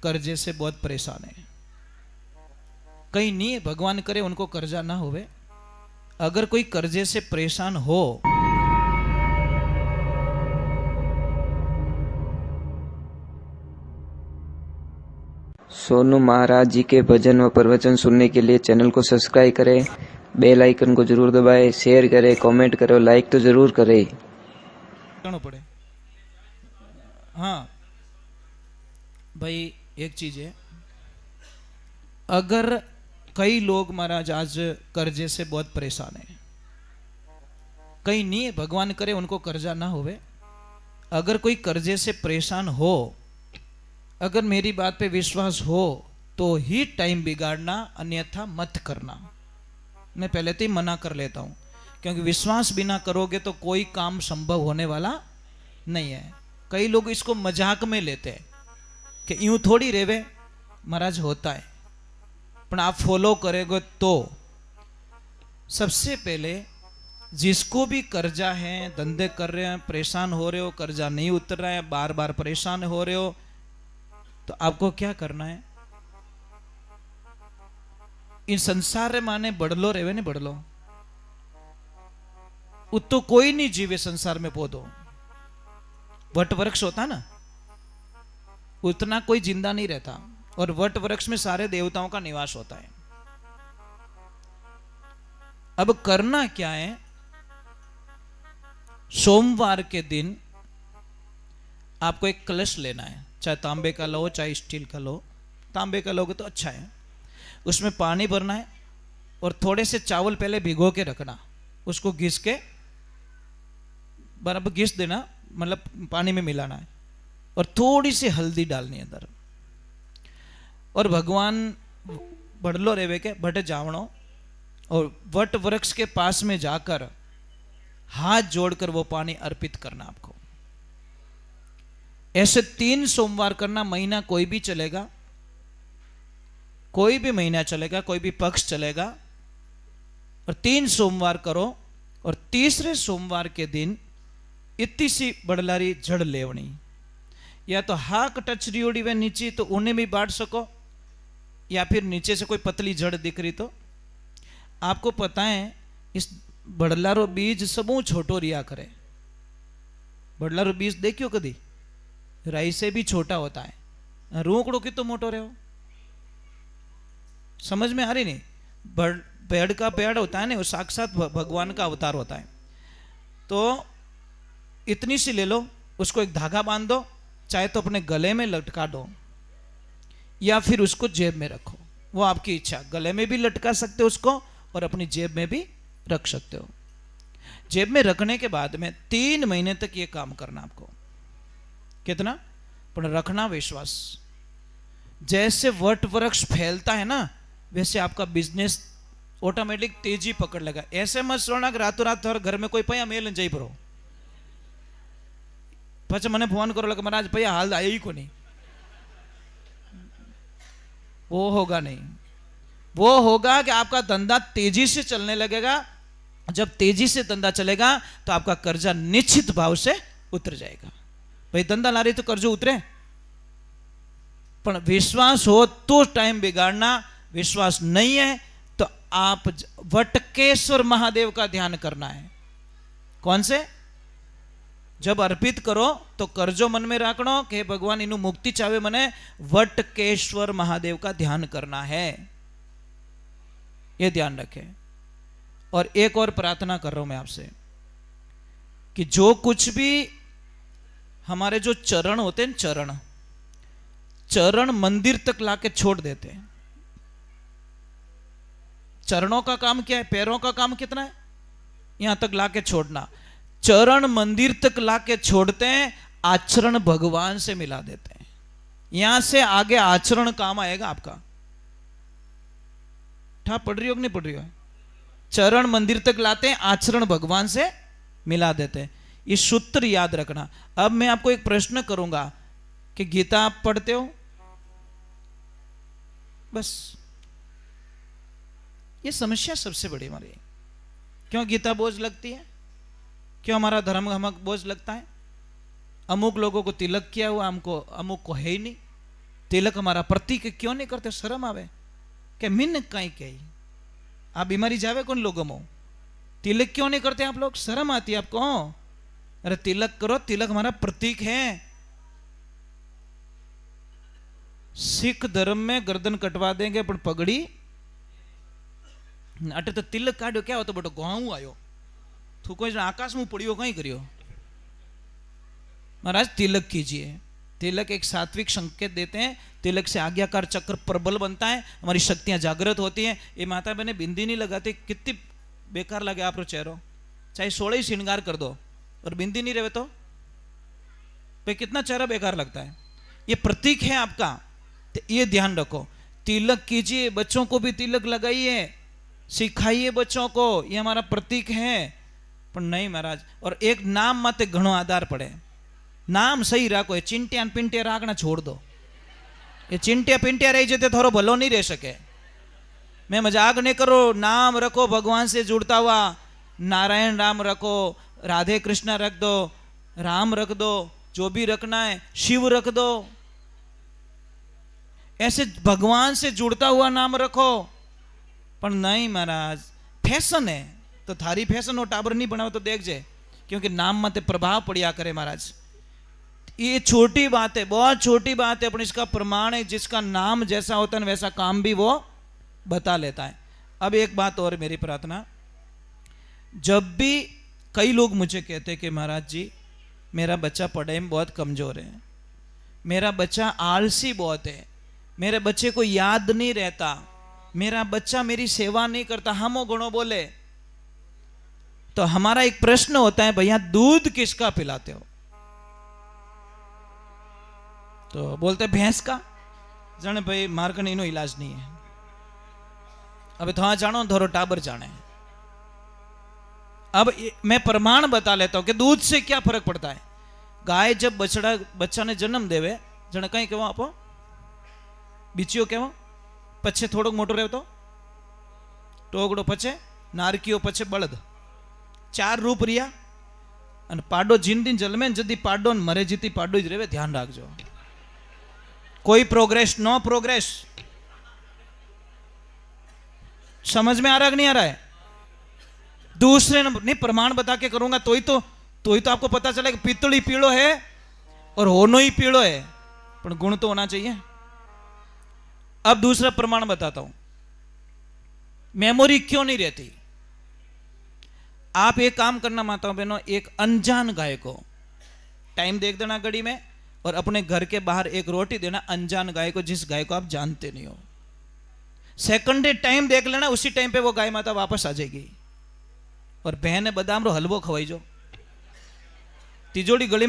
कर्जे से बहुत परेशान है। कहीं नहीं है, भगवान करे उनको कर्जा ना होवे। अगर कोई कर्जे से परेशान हो, सोनू महाराज जी के भजन व प्रवचन सुनने के लिए चैनल को सब्सक्राइब करें, बेल आइकन को जरूर दबाएं, शेयर करें, कमेंट करें, लाइक तो जरूर करें। करना पड़े। हाँ भाई, एक चीज है, अगर कई लोग महाराज आज कर्जे से बहुत परेशान है, कहीं नहीं है, भगवान करे उनको कर्जा ना होवे। अगर कोई कर्जे से परेशान हो, अगर मेरी बात पे विश्वास हो तो ही टाइम बिगाड़ना, अन्यथा मत करना। मैं पहले तो ही मना कर लेता हूं, क्योंकि विश्वास बिना करोगे तो कोई काम संभव होने वाला नहीं है। कई लोग इसको मजाक में लेते हैं कि यूं थोड़ी रेवे, महाराज होता है, पर आप फॉलो करेंगे तो। सबसे पहले जिसको भी कर्जा है, धंधे कर रहे हैं, परेशान हो रहे हो, कर्जा नहीं उतर रहा है, बार बार परेशान हो रहे हो, तो आपको क्या करना है? इन संसार रे माने बढ़लो रेवे ने, बढ़लो तो कोई नहीं जीवे संसार में। पौधो वट वृक्ष होता ना, उतना कोई जिंदा नहीं रहता, और वट वृक्ष में सारे देवताओं का निवास होता है। अब करना क्या है? सोमवार के दिन आपको एक कलश लेना है, चाहे तांबे का लो चाहे स्टील का लो। तांबे का लोगे तो अच्छा है। उसमें पानी भरना है और थोड़े से चावल पहले भिगो के रखना, उसको घिस के बराबर घिस देना, मतलब पानी में मिलाना है, और थोड़ी सी हल्दी डालनी है अंदर। और भगवान बढ़लो रेवे के भट जावणो, और वट वृक्ष के पास में जाकर हाथ जोड़कर वो पानी अर्पित करना आपको। ऐसे 3 सोमवार करना। महीना कोई भी चलेगा, कोई भी महीना चलेगा, कोई भी पक्ष चलेगा, और 3 सोमवार करो। और तीसरे सोमवार के दिन इतनी सी बड़लारी जड़ लेवनी, या तो हाक टचरी उड़ी वे नीचे तो उन्हें भी बांट सको, या फिर नीचे से कोई पतली जड़ दिख रही तो। आपको पता है इस बड़लारो बीज सबू छोटो रिया करे। बड़लारो बीज देखियो कदी? राई से भी छोटा होता है। रोकड़ो की तो मोटो रहे हो, समझ में आ रही नहीं? पेड़ का पेड़ होता है ना, वो साक्षात भगवान का अवतार होता है। तो इतनी सी ले लो, उसको एक धागा बांध दो, चाहे तो अपने गले में लटका दो या फिर उसको जेब में रखो, वो आपकी इच्छा। गले में भी लटका सकते हो उसको, और अपनी जेब में भी रख सकते हो। जेब में रखने के बाद में 3 महीने तक ये काम करना आपको। कितना? पर रखना विश्वास। जैसे वट वृक्ष फैलता है ना, वैसे आपका बिजनेस ऑटोमेटिक तेजी पकड़ लेगा। ऐसे मत सोचना कि रातों रात घर में कोई पया मेल जाई पड़ो, पछ मने फोन करो लगे महाराज पया हाल आई को नहीं। वो होगा नहीं। वो होगा कि आपका धंधा तेजी से चलने लगेगा। जब तेजी से धंधा चलेगा तो आपका कर्जा निश्चित भाव से उतर जाएगा। भाई धंधा ला रही तो कर्जो उतरे, पर विश्वास हो तो टाइम बिगाड़ना। विश्वास नहीं है तो आप वटकेश्वर महादेव का ध्यान करना है। कौन से? जब अर्पित करो तो कर्जो मन में राखनो कि भगवान इनु मुक्ति चावे, मने वटकेश्वर महादेव का ध्यान करना है, ये ध्यान रखें। और एक और प्रार्थना कर रहा हूं मैं आपसे कि जो कुछ भी हमारे जो चरण होते हैं, चरण मंदिर तक लाके छोड़ देते हैं। चरणों का काम क्या है? पैरों का काम कितना है? यहां तक लाके छोड़ना। चरण मंदिर तक लाके छोड़ते हैं, आचरण भगवान से मिला देते हैं। यहां से आगे आचरण काम आएगा आपका। ठा पढ़ रही हो कि नहीं पढ़ रही हो? चरण मंदिर तक लाते हैं, आचरण भगवान से मिला देते हैं। ये सूत्र याद रखना। अब मैं आपको एक प्रश्न करूंगा कि गीता आप पढ़ते हो? बस ये समस्या सबसे बड़ी हमारी। क्यों गीता बोझ लगती है? क्यों हमारा धर्म हमें बोझ लगता है? अमुक लोगों को तिलक किया हुआ, हमको अमुक को है ही नहीं। तिलक हमारा प्रतीक है, क्यों नहीं करते? शर्म आवे के मिन कई कही आ बीमारी जावे कौन लोगों में? तिलक क्यों नहीं करते आप लोग? शर्म आती है आपको? अरे तिलक करो, तिलक हमारा प्रतीक है। सिख धर्म में गर्दन कटवा देंगे पर पगड़ी अटे तो तिलक काढ़ो क्या हो तो बटो गाँव आयो तू कोई आकाश में पड़ियो कहीं करियो। महाराज तिलक कीजिए। तिलक एक सात्विक संकेत देते हैं। तिलक से आज्ञाकार चक्र प्रबल बनता है, हमारी शक्तियां जागृत होती हैं। ये माता बहने बिंदी नहीं लगाती, कितनी बेकार लगे आप चेहरो, चाहे 16 ही श्रृंगार कर दो और बिंदी नहीं रहे तो पे कितना चेहरा बेकार लगता है। ये प्रतीक है आपका, तो ये ध्यान रखो। तिलक कीजिए, बच्चों को भी तिलक लगाइए, सिखाइए बच्चों को, ये हमारा प्रतीक है। पर नहीं महाराज, और एक नाम मत घणो आधार पड़े। नाम सही राखो, ये चिंटिया पिंटिया राखना छोड़ दो। ये चिंटिया पिंटिया रही जाते थोड़ा भलो नहीं रह सके। मैं मजाक नहीं करो, नाम रखो भगवान से जुड़ता हुआ। नारायण राम रखो, राधे कृष्णा रख दो, राम रख दो, जो भी रखना है, शिव रख दो, ऐसे भगवान से जुड़ता हुआ नाम रखो। पर नहीं महाराज, फैशन है तो थारी फैशन हो टाबर नहीं बनाओ तो देख जे, क्योंकि नाम मत प्रभाव पड़िया करे महाराज। ये छोटी बात है, बहुत छोटी बात है, पर इसका प्रमाण है। जिसका नाम जैसा होता है वैसा काम भी वो बता लेता है। अब एक बात और मेरी प्रार्थना, जब भी कई लोग मुझे कहते हैं कि महाराज जी मेरा बच्चा पढ़ाई में बहुत कमजोर है, मेरा बच्चा आलसी बहुत है, मेरे बच्चे को याद नहीं रहता, मेरा बच्चा मेरी सेवा नहीं करता, हम गुणों बोले, तो हमारा एक प्रश्न होता है, भैया दूध किसका पिलाते हो? तो बोलते भैंस का। जाने भाई मारकनी नो इलाज नहीं है। अब थोड़ा जानो धोरो टाबर जाने। अब मैं प्रमाण बता लेता हूं कि दूध से क्या फर्क पड़ता है। गाय जब बच्चा ने जन्म देवे, जने कहीं केवो आपो बीचियो केवो पछे थोड़ो मोटो रहे तो टोगड़ो पछे नारकियो पछे बळद, 4 रूप रिया। अने पाडो जिन दिन जन्मे जदी पाडो ने मरे जीती पाडो ज रेवे, ध्यान राखजो। कोई प्रोग्रेस, नो प्रोग्रेस। समझ में आ रहा है कि नहीं आ रहा है? दूसरे ने प्रमाण बता के करूंगा तो ही तो आपको पता चले कि पितली पीड़ो है और होनो ही पीड़ो है, पर गुण तो होना चाहिए। अब दूसरा प्रमाण बताता हूं, मेमोरी क्यों नहीं रहती। आप एक काम करना माताओं बहनों, एक अनजान गाय को टाइम देख देना घड़ी में, और अपने घर के बाहर एक रोटी देना अनजान गाय को, जिस गाय को आप जानते नहीं हो। सेकंडे टाइम देख लेना, उसी टाइम पे वो गाय माता वापस आ जाएगी। और बहन बादाम रो हलवो खवाई जो तिजोड़ी गली में